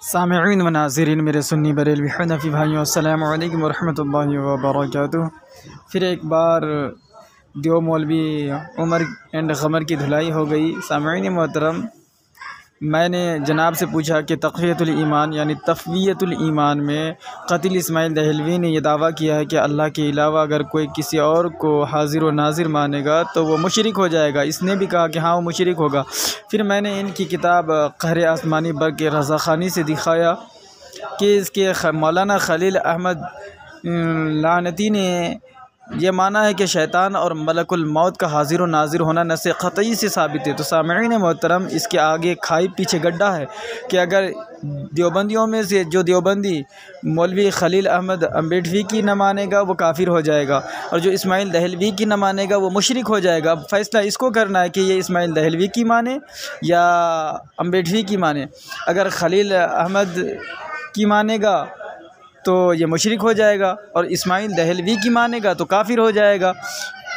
सामिईन व नाज़रीन मेरे सुन्नी बरेलवी हनफी भाइयों, अस्सलामु अलैकुम वरहमतुल्लाहि वबरकातुहू। फिर एक बार दो मौलवी उमर एंड क़मर की धुलाई हो गई। सामिईन मोहतरम, मैंने जनाब से पूछा कि तक़वियतुल ईमान यानी तफ़वियतुल ईमान में क़तील इस्माइल दहलवी ने यह दावा किया है कि अल्लाह के अलावा अगर कोई किसी और को हाज़िर व नाज़िर मानेगा तो वो मुशरिक हो जाएगा। इसने भी कहा कि हाँ वो मुशरिक होगा। फिर मैंने इनकी किताब क़हर आसमानी बर के रज़ा ख़ानी से दिखाया कि इसके मौलाना खलील अहमद लानती ने यह माना है कि शैतान और मलकुल मौत का हाज़िर व नाज़िर होना नस्स क़तई से साबित है। तो सामिईन मोहतरम, इसके आगे खाई पीछे गड्ढा है कि अगर देवबंदियों में से जो देवबंदी मौलवी खलील अहमद अम्बेडवी की न मानेगा वो काफिर हो जाएगा, और जो इस्माइल दहलवी की न मानेगा वो मुशरिक हो जाएगा। अब फ़ैसला इसको करना है कि ये इस्माइल दहलवी की माने या अम्बेडवी की माने। अगर खलील अहमद की मानेगा तो ये मुशरिक हो जाएगा, और इस्माइल दहलवी की मानेगा तो काफिर हो जाएगा।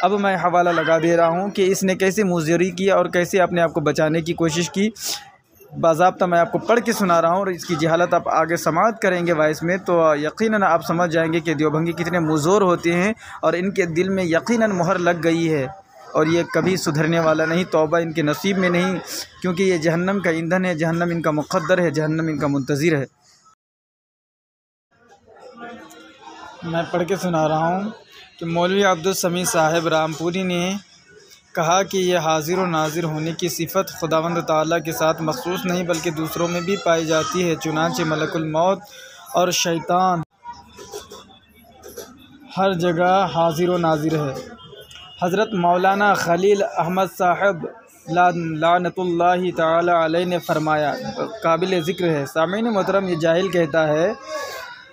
अब मैं हवाला लगा दे रहा हूँ कि इसने कैसे मुज़री किया और कैसे अपने आप को बचाने की कोशिश की। बाज़ाब्ता मैं आपको पढ़ के सुना रहा हूँ, और इसकी जहालत आप आगे समाअत करेंगे वॉइस में तो यकीनन आप समझ जाएंगे कि देवबंदी कितने मुज़ोर होते हैं, और इनके दिल में यकीनन मोहर लग गई है और ये कभी सुधरने वाला नहीं। तौबा इनके नसीब में नहीं, क्योंकि ये जहन्नम का ईंधन है, जहन्नम इनका मुक़द्दर है, जहन्नम इनका मुंतज़िर है। मैं पढ़ के सुना रहा हूँ कि मौलवी अब्दुल समी साहिब रामपुरी ने कहा कि यह हाज़िर और नाज़िर होने की सिफ़त खुदावंद ताला के साथ मखसूस नहीं बल्कि दूसरों में भी पाई जाती है। चुनांचे मलकुल मौत और शैतान हर जगह हाज़िर और नाज़िर है। हज़रत मौलाना खलील अहमद साहब लानतुल्लाहि ताला अलैहि ने फरमाया, काबिल ज़िक्र है। सामीन मोहतरम, ये जाहिल कहता है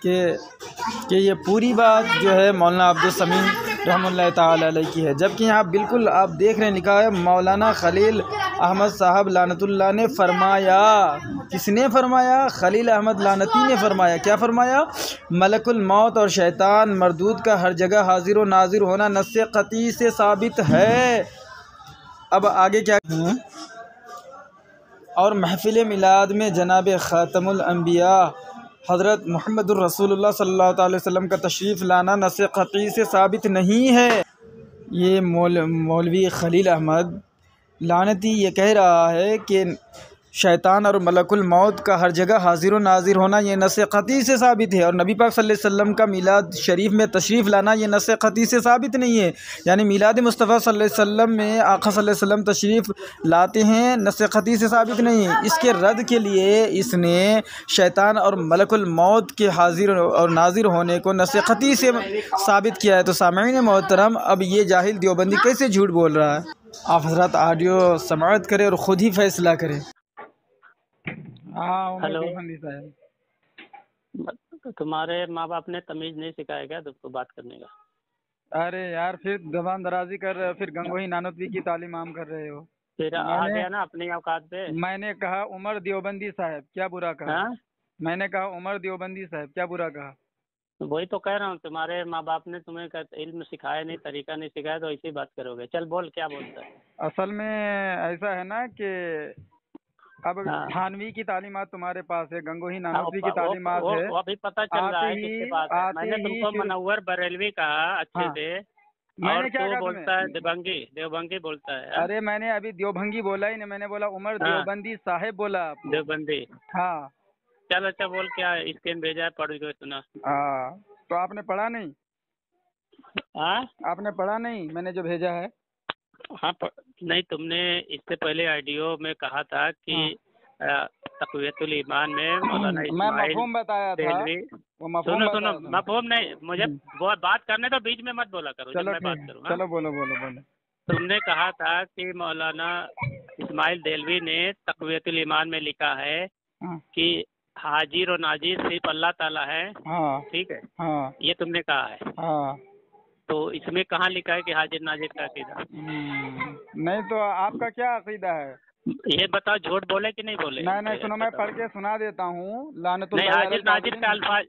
कि ये पूरी बात जो है मौलाना अब्दुल समी रहमतुल्लाहि ताला अलैहि की है, जबकि यहाँ बिल्कुल आप देख रहे हैं लिखा है मौलाना खलील अहमद साहब लानतुल्लाह ने फरमाया। किसने फरमाया? खलील अहमद लानती ने फरमाया। क्या फरमाया? मलकुल मौत और शैतान मरदूद का हर जगह हाजिर व नाजिर होना नस्से क़ती से साबित है। अब आगे क्या है? और महफिल मिलाद में जनाब ख़ातमुल अंबिया हज़रत मुहम्मदुर रसूलुल्लाह सल्लल्लाहु अलैहि वसल्लम का तशरीफ़ लाना नस्से क़ती से साबित नहीं है। ये मौलवी खलील अहमद लानती ये कह रहा है कि शैतान और मलकुल मौत का हर जगह हाजिर व नाजिर होना ये नस्से क़ती से साबित है, और नबी पाक सल्लल्लाहु अलैहि वसल्लम का मिलाद शरीफ में तशरीफ़ लाना ये नस्से क़ती से साबित नहीं है। यानी मिलाद मुस्तफ़ा सल्लल्लाहु अलैहि वसल्लम में आका सल्लल्लाहु अलैहि वसल्लम तशरीफ़ लाते हैं, नस्से क़ती से साबित नहीं है। इसके रद्द के लिए इसने शैतान और मलकुल मौत के हाजिर और नाजिर होने को नस्से क़ती से साबित किया है। तो सामीन मोहतरम, अब ये जाहिल देवबंदी कैसे झूठ बोल रहा है? आप हज़रत ऑडियो समाअत करें और ख़ुद ही फैसला करें। हाँ, हेलो। साहब, तुम्हारे माँ बाप ने तमीज नहीं सिखाया क्या तुमको बात करने का? अरे यार, फिर जबान दराजी कर रहे हो, फिर गंगोही नानोतवी की तालीम आम कर रहे हो। फिर आ गया ना अपनी औकात पे। मैंने कहा उमर देवबंदी साहब, क्या बुरा कहा? हाँ, मैंने कहा उमर देवबंदी साहब, क्या बुरा कहा? वही तो कह रहा हूँ, तुम्हारे माँ बाप ने तुम्हें इल्म सिखाया नहीं, तरीका नहीं सिखाया, तो ऐसी बात करोगे। चल बोल, क्या बोलता है? असल में ऐसा है ना कि अब हाँ, थानवी की तालीमात तुम्हारे पास है, गंगोही हाँ, नानोतवी की तालीमात है। वो अभी पता चल रहा है किसके पास है। आते मैंने ही तुमको मनव्वर बरेलवी कहा अच्छे हाँ, से, और मैंने क्या तू कहा बोलता है तुम्हें? देवबंगी देवबंगी बोलता है। हाँ? अरे मैंने अभी देवभंगी बोला ही नहीं, मैंने बोला उमर हाँ, देवबंदी साहेब बोला आपको। देवबंदी। हाँ चल अच्छा बोल, क्या स्कैन भेजा है, पढ़ के सुना। हाँ, तो आपने पढ़ा नहीं? हाँ, आपने पढ़ा नहीं मैंने जो भेजा है? हाँ, नहीं, तुमने इससे पहले ऑडियो में कहा था कि हाँ, तक़वियतुल ईमान में मौलाना मैं इस्माइल मफ़हूम बताया था, देहलवी। वो मफ़हूम सुनो सुनो, बताया था। मफहूम नहीं, मुझे वो बात करने तो बीच में मत बोला करो जब चलो मैं ठीक बात है, करूँ। हाँ, चलो बोलो बोलो बोलो। तुमने कहा था कि मौलाना इस्माइल देहलवी ने तक़वियतुल ईमान में लिखा है हाँ कि हाजिर और नाजिर सिर्फ अल्लाह ताला है। हाँ ठीक है, हाँ ये तुमने कहा है। हाँ। तो इसमें कहाँ लिखा है कि हाजिर नाजिर का अकीदा? नहीं तो आपका क्या अकीदा है? ये बताओ, झूठ बोले कि नहीं बोले? नहीं नहीं, सुनो, मैं बताओ। पढ़ के सुना देता हूँ। नहीं, लानतुल्लाह हाजिर अलल नाजिर का काज़िबीन। अल्फाज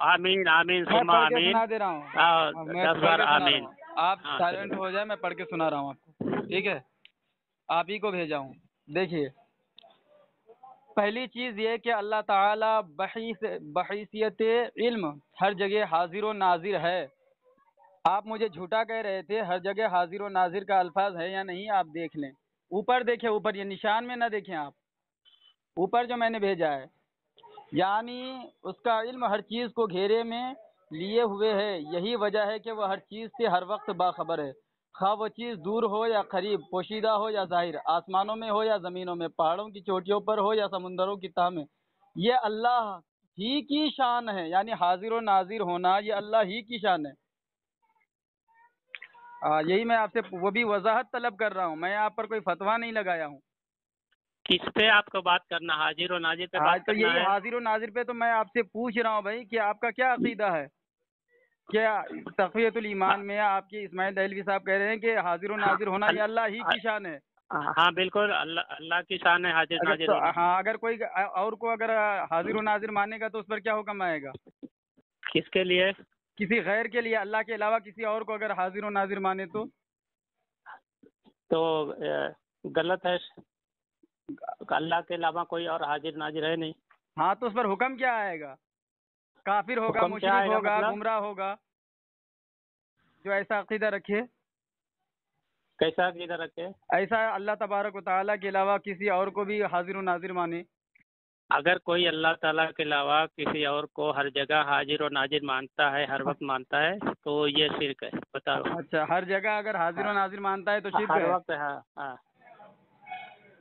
आमीन आमीन मैं सुम्मा पढ़ के आमीन। सुना दे रहा हूँ। मैं 10 पढ़ बार के सुना रहा आमीन। हूँ, आप हाँ, साइलेंट चलो। हो जाए, मैं पढ़ के सुना रहा हूँ आपको, ठीक है? आप ही को भेजा हूँ, देखिए। पहली चीज़ ये कि अल्लाह ताला बहैसियत इल्म हर जगह हाजिर व नाजिर है। आप मुझे झूठा कह रहे थे, हर जगह हाजिर व नाजिर का अल्फाज है या नहीं आप देख लें। ऊपर देखें, ऊपर ये निशान में ना देखें आप, ऊपर जो मैंने भेजा है, यानी उसका इल्म हर चीज़ को घेरे में लिए हुए है। यही वजह है कि वह हर चीज़ से हर वक्त बाखबर है, खा वो चीज़ दूर हो या करीब, पोशीदा हो या जाहिर, आसमानों में हो या ज़मीनों में, पहाड़ों की चोटियों पर हो या समुंदरों की तह में। ये अल्लाह ही की शान है, यानी हाजिर व नाजिर होना ये अल्लाह ही की शान है। यही मैं आपसे वो भी वजाहत तलब कर रहा हूँ, मैं आप पर कोई फतवा नहीं लगाया हूँ। किस पे आपको बात करना, हाजिर और नाजिर पे आज बात तो करना यही है? हाजिर व नाजिर पे तो मैं आपसे पूछ रहा हूँ भाई कि आपका क्या अकीदा है। क्या तक़वियतुल ईमान में आपके इस्माइल दहलवी साहब कह रहे हैं कि हाजिर व नाजिर होना ये अल्लाह ही की शान है। हाँ बिल्कुल, अल्लाह अल्लाह की शान है हाजिर अगर नाजिर तो होना। हाँ, अगर कोई और को अगर हाजिर व नाजिर मानेगा तो उस पर क्या हुक्म आएगा? किसके लिए? किसी गैर के लिए, अल्लाह के अलावा किसी और को अगर हाजिर व नाजिर माने तो गलत है, अल्लाह के अलावा कोई और हाजिर नाजिर है नहीं। हाँ, तो उस पर हुक्म क्या आएगा? काफिर होगा, हुक्म क्या मुशरिक आएगा होगा, मतलब? गुमराह होगा, जो ऐसा अकीदा रखे। कैसा अकीदा रखे? ऐसा अल्लाह तबारक व तआला के अलावा किसी और को भी हाजिर व नाजिर माने। अगर कोई अल्लाह ताला के अलावा किसी और को हर जगह हाजिर और नाजिर मानता है, हर वक्त मानता है, तो ये शिर्क है। बताओ। अच्छा, हर जगह अगर हाजिर व नाजिर मानता है तो शिर्क हर है। वक्त, हाँ हाँ।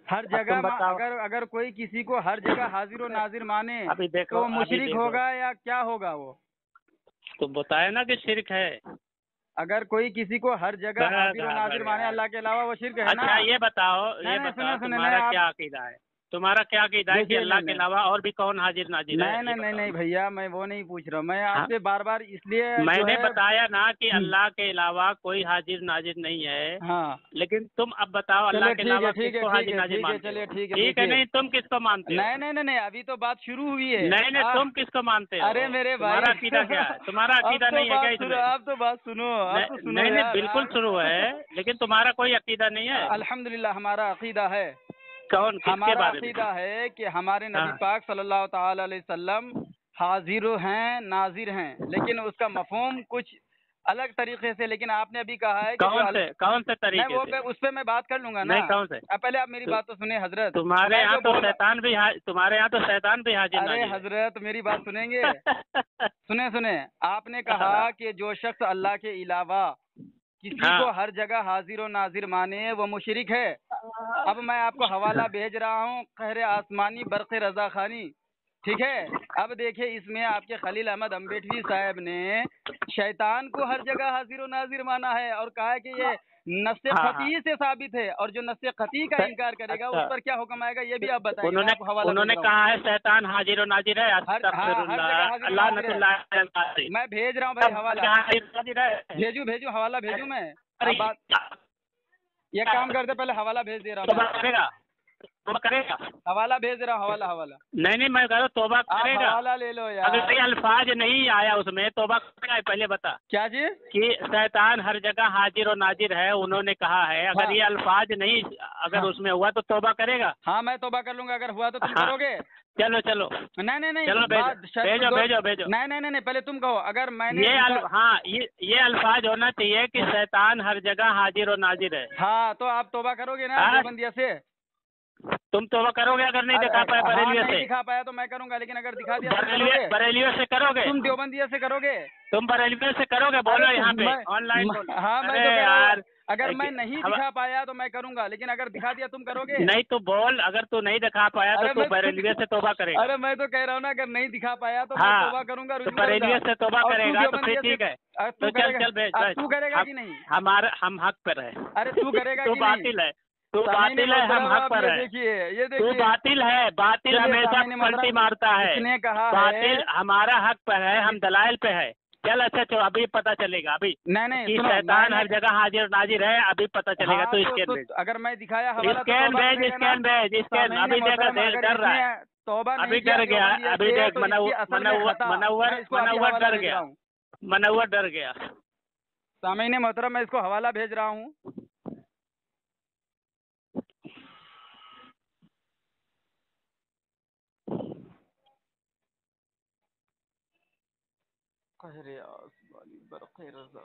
हर अब तुम जगह बताओ। अगर अगर कोई किसी को हर जगह हाजिर व नाजिर माने अभी देखो, तो वो अभी मुशरिक देखो, होगा या क्या होगा वो? तो बताया ना कि शिर्क है। अगर कोई किसी को हर जगह हाजिर व नाजिर माने यार, अल्लाह के अलावा, वो शिर्क है ना? अच्छा ये बताओ, नहीं नहीं, सुने सुने, नहीं तुम्हारा आप क्या अकीदा है? तुम्हारा क्या अकीदा है कि देखिए, अल्लाह नहीं के नहीं अलावा और भी कौन हाजिर नाजिर है, नहीं ये नहीं नहीं बताओ। नहीं भैया, मैं वो नहीं पूछ रहा हूँ, मैं हाँ, आपसे बार बार इसलिए जो मैंने है। बताया ना कि अल्लाह के अलावा कोई हाजिर नाजिर नहीं है। हाँ, लेकिन तुम अब बताओ, अल्लाह चलिए के ठीक है अलावा ठीक है किसको ठीक हाजिर है नाजिर ठीक है, मानते चलिए हो? ठीक है, ठीक है, देखिए। नहीं तुम किसको मानते हो? नहीं नहीं नहीं नहीं, अभी तो बात शुरू हुई है। नहीं नहीं, तुम किसको मानते हो? अरे मेरे भाई तुम्हारा अकीदा क्या है? तुम्हारा अब अकीदा तो नहीं है क्या बात सुनो, इसमें? अब तो बात सुनो, अब तो सुनो नहीं नहीं, यार बिल्कुल शुरू है, लेकिन तुम्हारा कोई अकीदा नहीं है। अल्हम्दुलिल्लाह हमारा अकीदा है। कौन, किसके हमारा बारे में? अकीदा है कि हमारे नबी हाँ पाक सल्लल्लाहु ताला अलैहि वसल्लम हाजिर हैं, नाजिर हैं, लेकिन उसका मफहूम कुछ अलग तरीके से। लेकिन आपने अभी कहा है कि जो कौन से नहीं, तरीके वो से? उस पर मैं बात कर लूंगा ना। नहीं, कौन से? अब पहले आप मेरी तु, बात तो सुने हजरत। तुम्हारे मैं यहाँ जो तो बोल शैतान भी तुम्हारे यहाँ तो शैतान भी हाजिर अरे नाजिर हजरत मेरी बात सुनेंगे? है। सुने सुने, आपने कहा कि जो शख्स अल्लाह के अलावा किसी को हाँ हर जगह हाजिर व नाजिर माने वो मुशरिक है। अब मैं आपको हवाला भेज रहा हूँ, कहर आसमानी बरक़ रज़ा खानी, ठीक है? अब देखिए, इसमें आपके खलील अहमद अम्बेडवी साहब ने शैतान को हर जगह हाजिर व नाजिर माना है और कहा है कि ये नस्से हाँ हाँ। ख़ती से साबित है, और जो नस्से ख़ती का इनकार करेगा उस अच्छा, पर क्या हुक्म आएगा ये भी आप बताइए। मैं उन्होंने आपको हवाला भेज उन्होंने रहा हूँ। कहा है शैतान हाजिर और नाजिर है। हर जगह हाजिर व नाजिर है। लानतुल्लाह अलैहि। मैं भेज रहा हूँ भाई हवाला। हाजिर नाजिर है। भेजू भेजू, हवाला भेजू मैं। अरे अब बात ये काम करते, पहले हवाला भेज दे रहा हूँ मैं तौबा आपको। करेगा? तौबा करेगा? हवाला भेज दे रहा हूँ, हवाला हवाला। नहीं नहीं, मैं कह रहा हूँ तौबा आप करेगा। हवाला ले लो अगर ये यार। अल्फाज नहीं आया उसमें, तौबा करेगा? पहले बता क्या जी? कि शैतान हर जगह हाजिर और नाजिर है, उन्होंने कहा है। अगर हाँ ये अल्फाज नहीं, अगर हाँ उसमें हुआ तो तौबा करेगा? हाँ, मैं तौबा कर लूंगा, अगर हुआ तो तुम हाँ, करोगे? चलो चलो नहीं नहीं नहीं, चलो, बात शर्त भेजो दो। भेजो भेजो। नहीं नहीं नहीं नहीं, पहले तुम कहो, अगर मैंने दिखा। हाँ, ये अल्फाज होना चाहिए कि शैतान हर जगह हाजिर और नाजिर है। हाँ, तो आप तौबा करोगे ना हाँ? देवबंदिया से? तुम तौबा करोगे अगर नहीं दिखा पाया हाँ, बरेलियों नहीं से? दिखा पाया तो मैं करूंगा, लेकिन अगर दिखा दिया तुम करोगे? बरेलियों से करोगे? तुम देवबंदिया से करोगे? तुम बरेलियों से करोगे? बोलो अरे यहाँ पे मैं ऑनलाइन बोलो। हाँ, मैं अरे तो कह रहा हूँ, यार, अगर मैं नहीं हवा दिखा पाया तो मैं करूंगा, लेकिन अगर दिखा दिया तुम करोगे? नहीं तो बोल, अगर तू नहीं दिखा पाया तो अरे तू मैं बरेलियों से तौबा करेगा। अरे मैं तो कह रहा हूँ ना, अगर नहीं दिखा पाया तो मैं हाँ, तौबा करूंगा, तो रुजू बरेलियों करूंगा। से तौबा और तू करेगा तो फिर देवबंदिया से ठीक है। तू तो चल करेगा? चल भेज अब भेज। तू करेगा अब कि नहीं? हम हक पर है। अरे तू करेगा तू कि नहीं? बातिल है, तू सामईन बातिल है, हम मोहतरम, हक आप पर ये है। देखिए, ये तू देखिए। बातिल है, बातिल चलिए हमेशा सामईन पलटी मोहतरम, मारता है। इसने कहा बातिल है। हमारा हक पर है, हम दलाइल पे है। चल अच्छा, चलो अभी पता चलेगा अभी नहीं नहीं, कि सुनो, शैतान हर जगह हाजिर नाजिर है। अभी पता चलेगा। हाँ, तो तो स्कैन भेज, अगर मैं दिखाया हवाला तो स्कैन तौबा भेज, करेगा ना? स्कैन भेज, स्कैन। सामईन अभी देखा, मोहतरम, अगर डर रहा इसने है। तौबा अभी नहीं किया डर गया, देवबंदिया अभी से देख, तो इसकी असल में खता। मैं इसको अभी मनव्वर हवाला डर भेज रहा गया, हूँ। मनव्वर डर गया। सामईन मोहतरम, मैं इसको हवाला भेज रहा हूँ। खैर आसमानी बरक़े रज़ा।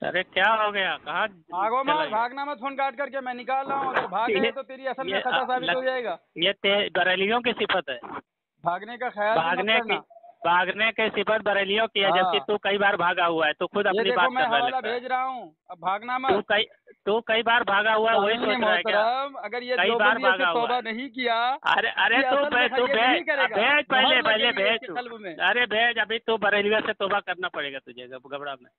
अरे क्या हो गया, कहाँ भागो चला मत, गया? भागना मत, फोन काट करके मैं निकाल रहा हूँ। अगर भाग गए ये तो तेरी असल ये में खता साबित हो जाएगा। ये बरेलियों की सिफत है। भागने का ख्याल भी मत करना। भागने की सिफत बरेलियों की है, जबकि हाँ, तू कई बार भागा हुआ है, तू खुद ये अपनी देखो बात मैं कर रहा हवाला लगता है। भेज रहा हूँ, अब भागना मत। तू कई बार भागा हुआ है, वही सामीन सोच रहा है क्या? मोहतरम, अगर ये कई बार देवबंदियत से भागा हुआ तौबा है। नहीं किया अरे तो अरे ये तू असल में तू ये नहीं भेज करेगा, भेज मोहर पहले लगेगी भेज इसके तू। कल्ब में। अरे भेज, अभी तू बरेलियों से तौबा करना पड़ेगा तुझे, घबरा में।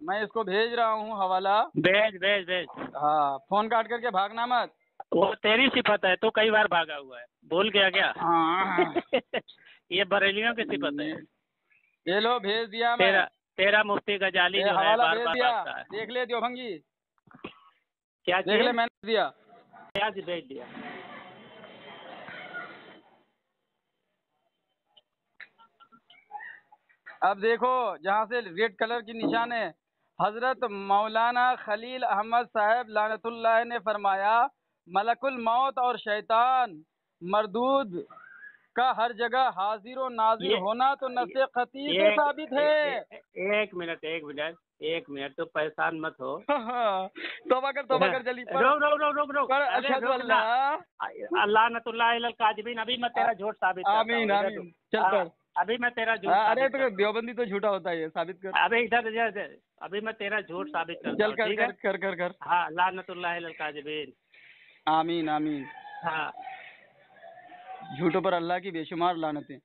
मैं इसको भेज रहा हूँ हवाला। भेज भेज भेज। हाँ, फोन काट करके भागना मत। वो तेरी सिफत है, तू कई बार भागा हुआ है, भूल गया क्या? हाँ। ये बरेलियों की सिफत है। ये लो, भेज दिया मैं। तेरा मुफ्ती गजाली ये जो है हवाला बार भेज बार दिया, भागता है। देख ले देवभंगी, क्या देख ले चीज? मैंने दिया। क्या चीज भेज दिया? अब देखो, जहाँ से रेड कलर की निशान है, हजरत मौलाना खलील अहमद साहब लानतुल्लाह ने फरमाया, मलकुल मौत और शैतान मरदूद का हर जगह हाजिर और नाजिर ये होना तो नस्ल खती से एक साबित है। एक मिनट तो परेशान मत हो। तौबा कर जल्दी पढ़। रोक पढ़ अरे अशहदु रुक ना। अल्लाह। अल्लाह नतुल्लाह अलल काजिबीन। अभी मैं तेरा झूठ साबित करता आमीन हूँ, इधर रुक। आमीन, चल हाँ, पढ़। अभी मैं तेरा झूठ अरे साबित तो करता हूँ। देवबंदी तो झूठा होता है, ये साबित कर। अभी इधर अभी मैं तेरा झूठ साबित करता चल हूँ, कर ठीक है? कर कर कर कर। हाँ, लानतुल्लाह अलल काजिबीन। आमीन आमीन। हाँ। झूठों पर अल्लाह की बेशुमार लानतें।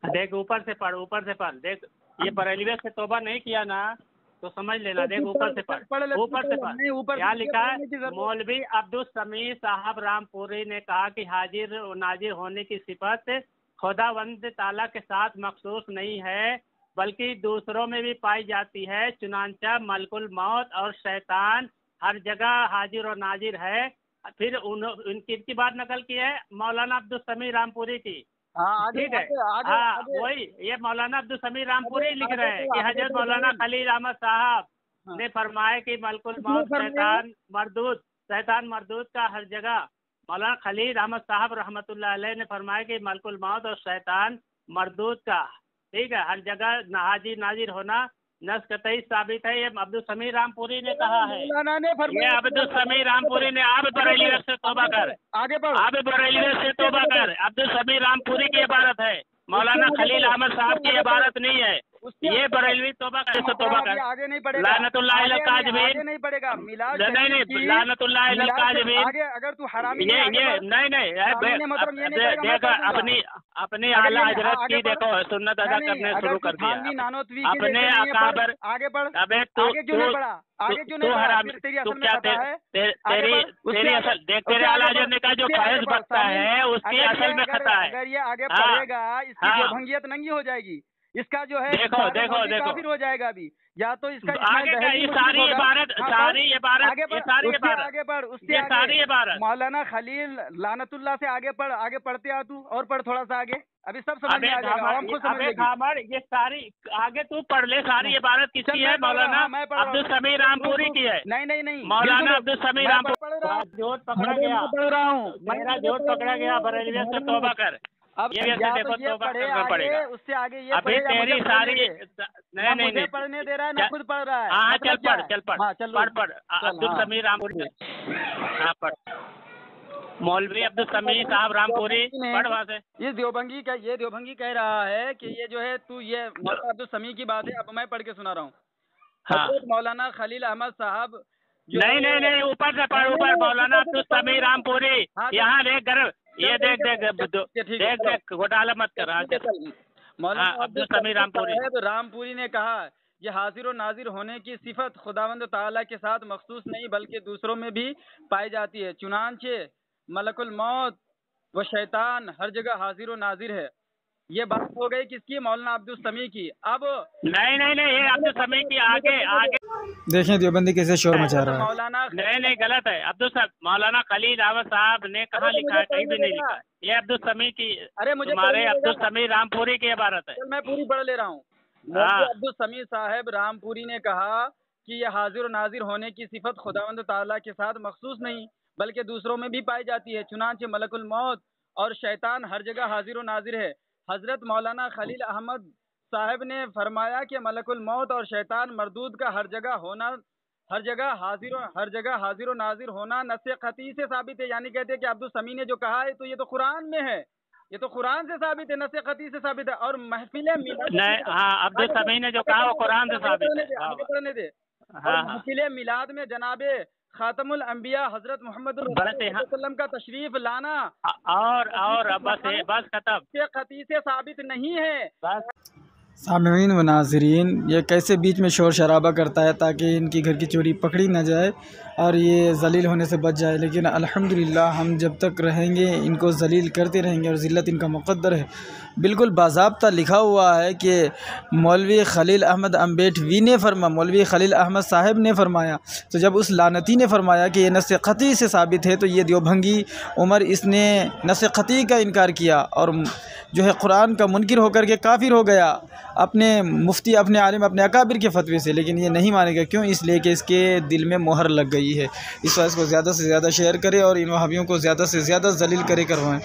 देख ऊपर से पढ़ देख। ये बरेलवी से तौबा नहीं किया ना, तो समझ लेना। देख ऊपर से पढ़, ऊपर से पढ़। नहीं, ऊपर क्या से लिखा है? पढ़ने की जरूरत। मौलवी अब्दुल समीर साहब रामपुरी ने कहा कि हाजिर और नाजिर होने की सिफत खुदावंद ताला के साथ मखसूस नहीं है, बल्कि दूसरों में भी पाई जाती है। चुनांचा मलकुल मौत और शैतान हर जगह हाजिर और नाजिर है। फिर इनकी बात नकल की है, मौलाना अब्दुल समीर रामपुरी की। हाँ, आगे ठीक है। आगे आगे हाँ, आगे वही ये मौलाना अब्दुल समीर रामपुरी लिख आगे रहे हैं कि आगे हजरत तो मौलाना दलील। खलील अहमद साहब हाँ। ने फरमाया कि मलकुल किसने मौत फरमाया? शैतान मरदूद का हर जगह। मौलाना खलील अहमद साहब रहमतुल्लाह अलैह ने फरमाया कि मलकुल मौत और शैतान मरदूद का, ठीक है, हर जगह हाजिर नाजिर होना नस कतई साबित है। ये अब्दुल समीर रामपुरी ने कहा है। मौलाना ने ये फरमाया। अब्दुल समीर रामपुरी ने। आप बरेली से तौबा कर, आगे बढ़। आप बरेली से तौबा कर। अब्दुल समीर रामपुरी की इबारत है, मौलाना खलील अहमद साहब की इबारत नहीं है। ये बरेलवी तौबा कर, से तौबा कर। आगे नहीं पड़ेगा, लानतुल्लाह अलल आगे काज़िबीन। नहीं पड़ेगा। मिलाद नहीं, लानतुल्लाह अलल काज़िबीन। आगे अगर तू हरामी ये आगे बढ़। नहीं मतलब ये नहीं पड़ेगा, मैं देखो, पढ़ दूंगा। अपनी अगर आला ये हजरत आगे की बढ़। देखो सुन्नत अदा नहीं, करने अगर शुरू तू कर दिया। थानवी नानोतवी के अपने जैसे नहीं है, अकाबर। पढ़, आगे बढ़। अबे आगे क्यों नहीं पढ़ा? आगे क्यों नहीं तू पढ़ा? हरामी, तेरी तू असल में क्या खता है। आगे तेरी बढ़, उससे तेरी आगे- असल देख, उससे तेरे आगे आला बढ़, हजरत का जो उससे आगे फैज बढ़। बकता है उसकी असल में खता है। अगर ये आगे हाँ, पढ़ेगा, इसकी हाँ। देवभंगियत नंगी हो जाएगी। इसका जो है देखो सारे देखो मौलवी देखो काफिर हो जाएगा अभी। या तो इसका आगे का ये मुशरिक सारी होगा। इबारत, हाँ, सारी इबारत, आगे ये बढ़, सारी उससे इबारत, आगे बढ़, उससे ये आगे सारी इबारत। मौलाना खलील लानतुल्लाह से आगे पढ़। आगे पढ़ते आ तू, और पढ़ थोड़ा सा आगे, अभी सब समझ में आ जाएगा, आवाम खुद समझ लेगी। खामर, ये सारी आगे तू पढ़ ले। सारी इबारत किसकी है? मौलाना अब्दुल समीर रामपुरी की है। नहीं, मौलाना अब्दुल समीर रामपुरी। पढ़ रहा हूँ, जोत पकड़ा गया, पढ़ रहा हूँ, तेरा जोत पकड़ा गया। बरेलवी से तौबा कर। अब ये या देखो, तो ये तौबा पढ़े करना आगे, पड़ेगा। उससे आगे ये अभी पढ़े, या मुझे तेरी पढ़ने सारी दे। नहीं मुझे पढ़ने दे रहा है, ना खुद पढ़ रहा है। हाँ, मतलब चल क्या पढ़, है? चल पढ़। हाँ, चल पढ़ अब्दुल समीर रामपुरी। हाँ, पढ़। मौलवी अब्दुल समीर साहब रामपुरी, पढ़ वहाँ से। ये देवभंगी कह रहा है कि ये जो है तू, ये मौलाना अब्दुल समी की बात है। अब मैं पढ़ के सुना रहा हूँ। हाँ। हजरत मौलाना खलील अहमद साहब नहीं, ऊपर से पढ़, ऊपर। मौलाना अब्दुल समीर रामपुरी। यहाँ देख कर, ये देख घोटाला मत कर। हाँ, चल। मौलाना अब्दुल समीर रामपुरी ने कहा, ये हाजिर और नाजिर होने की सिफत खुदावंद ताला के साथ मखसूस नहीं, बल्कि दूसरों में भी पाई जाती है। चुनांचे मलकुल मौत व शैतान हर जगह हाजिर और नाजिर है। ये बात हो गई किसकी, मौलाना अब्दुल समी की। अब नहीं नहीं नहीं, ये अब्दुल समी की आगे आगे देखें देवबंदी कैसे शोर मचा रहा है। मौलाना नहीं गलत है। मौलाना खलील अहमद साहब ने कहाँ लिखा है, कहीं भी नहीं लिखा है। ये अब्दुल समी की, अरे मुझे तुम्हारे अब्दुल समी रामपुरी की इबारत है। मैं पूरी पढ़ ले रहा हूँ। अब्दुल समी साहब रामपुरी ने कहा कि यह हाजिर नाजिर होने की सिफत खुदावंद ताला के साथ मखसूस नहीं बल्कि दूसरों में भी पाई जाती है। चुनांचे मलकुल मौत और शैतान हर जगह हाजिर नाजिर है। हजरत मौलाना खलील अहमद साहब ने फरमाया कि मलकुल मौत और शैतान मरदूद का हर जगह हाजिर नाजिर होना नस्से क़ती से साबित है। यानी कहते हैं कि अब्दुल समी ने जो कहा है तो ये तो कुरान में है, ये तो कुरान से साबित है, नस्से क़ती से साबित है। और महफिल मिलाद, हाँ, अब्दुल समी ने जो कहा वो कुरान से साबित है। महफिल मिलाद में जनाबे खातमुल अंबिया हजरत मोहम्मद वसल्लम का तशरीफ लाना और बस खत्म, क़ती से साबित नहीं है। सामईन व नाज़रीन, ये कैसे बीच में शोर शराबा करता है ताकि इनकी घर की चोरी पकड़ी ना जाए और ये जलील होने से बच जाए। लेकिन अल्हम्दुलिल्लाह हम जब तक रहेंगे इनको जलील करते रहेंगे और ज़िल्लत इनका मुक़द्दर है। बिल्कुल बाज़ाब्ता लिखा हुआ है कि मौलवी खलील अहमद अम्बेटवी ने मौलवी खलील अहमद साहब ने फरमाया। तो जब उस लानती ने फरमाया कि ये नस्से क़ती से साबित है तो ये देवभंगी उमर इसने नस्से क़ती का इनकार किया और जो है कुरान का मुनकिर होकर के काफिर हो गया अपने मुफ्ती, अपने आलिम, अपने अकाबिर के फतवे से। लेकिन ये नहीं मानेगा, क्यों? इसलिए कि इसके दिल में मोहर लग गई है। इस वजह को ज़्यादा से ज़्यादा शेयर करें और इन वहाबियों को ज़्यादा से ज़्यादा जलील करवाएं।